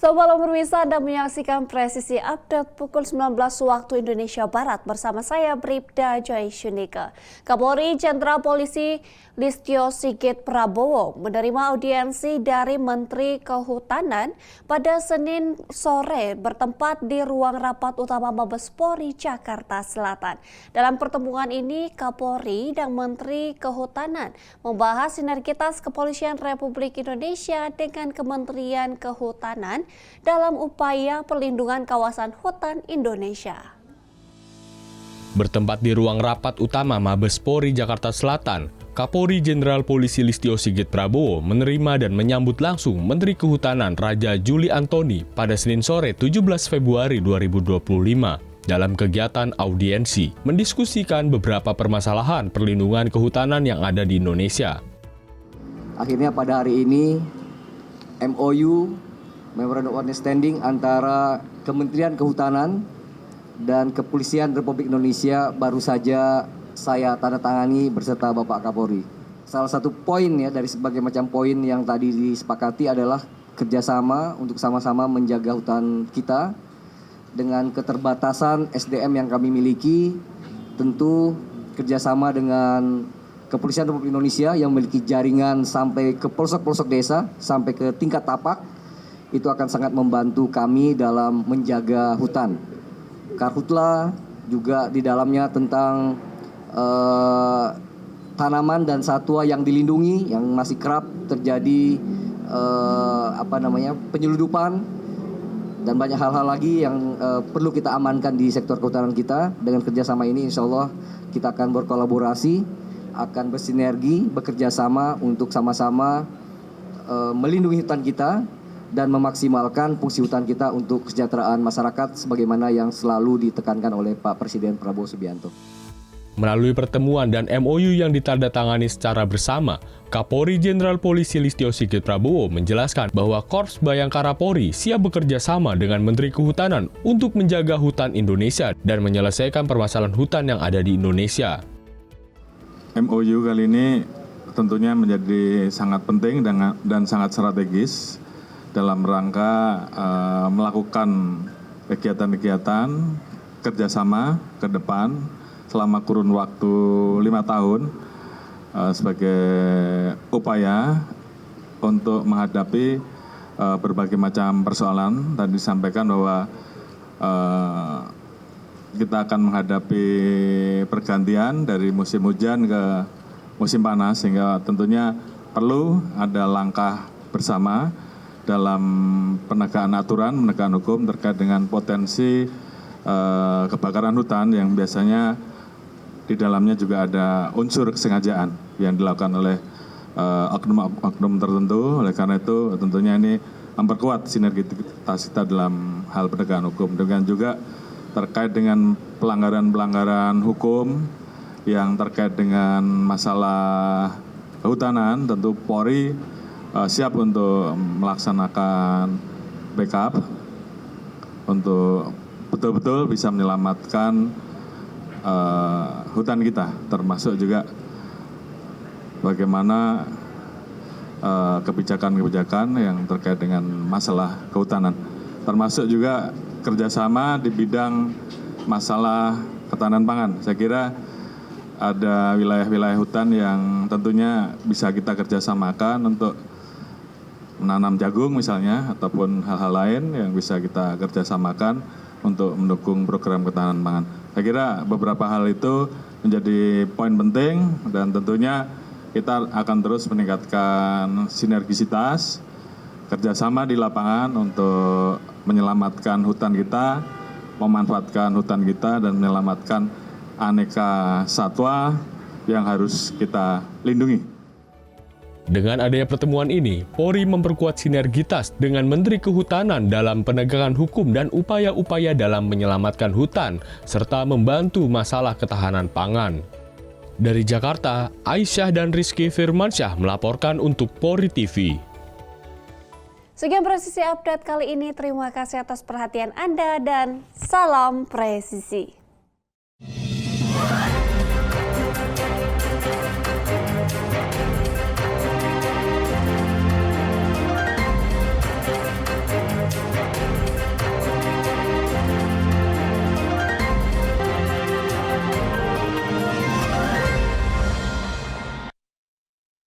Selamat malam pemirsa, Anda menyaksikan Presisi Update pukul 19 waktu Indonesia Barat bersama saya Bribda Joy Shunika. Kapolri Jenderal Polisi Listio Sigit Prabowo menerima audiensi dari Menteri Kehutanan pada Senin sore bertempat di ruang rapat utama Mabes Polri Jakarta Selatan. Dalam pertemuan ini, Kapolri dan Menteri Kehutanan membahas sinergitas Kepolisian Republik Indonesia dengan Kementerian Kehutanan dalam upaya perlindungan kawasan hutan Indonesia. Bertempat di ruang rapat utama Mabes Polri Jakarta Selatan, Kapolri Jenderal Polisi Listio Sigit Prabowo menerima dan menyambut langsung Menteri Kehutanan Raja Juli Antony pada Senin sore 17 Februari 2025 dalam kegiatan audiensi mendiskusikan beberapa permasalahan perlindungan kehutanan yang ada di Indonesia. Akhirnya pada hari ini MOU Memorandum of Understanding antara Kementerian Kehutanan dan Kepolisian Republik Indonesia baru saja saya tanda tangani beserta Bapak Kapolri. Salah satu poin ya dari sebagai macam poin yang tadi disepakati adalah kerjasama untuk sama-sama menjaga hutan kita dengan keterbatasan SDM yang kami miliki. Tentu kerjasama dengan Kepolisian Republik Indonesia yang memiliki jaringan sampai ke pelosok-pelosok desa, sampai ke tingkat tapak, itu akan sangat membantu kami dalam menjaga hutan. Karhutla juga di dalamnya tentang tanaman dan satwa yang dilindungi yang masih kerap terjadi penyeludupan dan banyak hal-hal lagi yang perlu kita amankan di sektor kehutanan kita. Dengan kerjasama ini insya Allah kita akan berkolaborasi, akan bersinergi, bekerja sama untuk sama-sama melindungi hutan kita dan memaksimalkan fungsi hutan kita untuk kesejahteraan masyarakat sebagaimana yang selalu ditekankan oleh Pak Presiden Prabowo Subianto. Melalui pertemuan dan MOU yang ditandatangani secara bersama, Kapolri Jenderal Polisi Listio Sigit Prabowo menjelaskan bahwa Korps Bayangkara Polri siap bekerja sama dengan Menteri Kehutanan untuk menjaga hutan Indonesia dan menyelesaikan permasalahan hutan yang ada di Indonesia. MOU kali ini tentunya menjadi sangat penting dan sangat strategis dalam rangka melakukan kegiatan-kegiatan kerjasama ke depan selama kurun waktu 5 tahun sebagai upaya untuk menghadapi berbagai macam persoalan. Tadi disampaikan bahwa kita akan menghadapi pergantian dari musim hujan ke musim panas, sehingga tentunya perlu ada langkah bersama dalam penegakan aturan, penegakan hukum terkait dengan potensi kebakaran hutan yang biasanya di dalamnya juga ada unsur kesengajaan yang dilakukan oleh oknum-oknum tertentu. Oleh karena itu tentunya ini memperkuat sinergitas kita dalam hal penegakan hukum. Dengan juga terkait dengan pelanggaran-pelanggaran hukum yang terkait dengan masalah kehutanan, tentu Polri siap untuk melaksanakan backup untuk betul-betul bisa menyelamatkan hutan kita, termasuk juga bagaimana kebijakan-kebijakan yang terkait dengan masalah kehutanan, termasuk juga kerjasama di bidang masalah ketahanan pangan. Saya kira ada wilayah-wilayah hutan yang tentunya bisa kita kerjasamakan untuk menanam jagung misalnya, ataupun hal-hal lain yang bisa kita kerjasamakan untuk mendukung program ketahanan pangan. Saya kira beberapa hal itu menjadi poin penting dan tentunya kita akan terus meningkatkan sinergisitas kerjasama di lapangan untuk menyelamatkan hutan kita, memanfaatkan hutan kita dan menyelamatkan aneka satwa yang harus kita lindungi. Dengan adanya pertemuan ini, Polri memperkuat sinergitas dengan Menteri Kehutanan dalam penegakan hukum dan upaya-upaya dalam menyelamatkan hutan, serta membantu masalah ketahanan pangan. Dari Jakarta, Aisyah dan Rizky Firmansyah melaporkan untuk Polri TV. Sekian Presisi Update kali ini, terima kasih atas perhatian Anda dan salam presisi.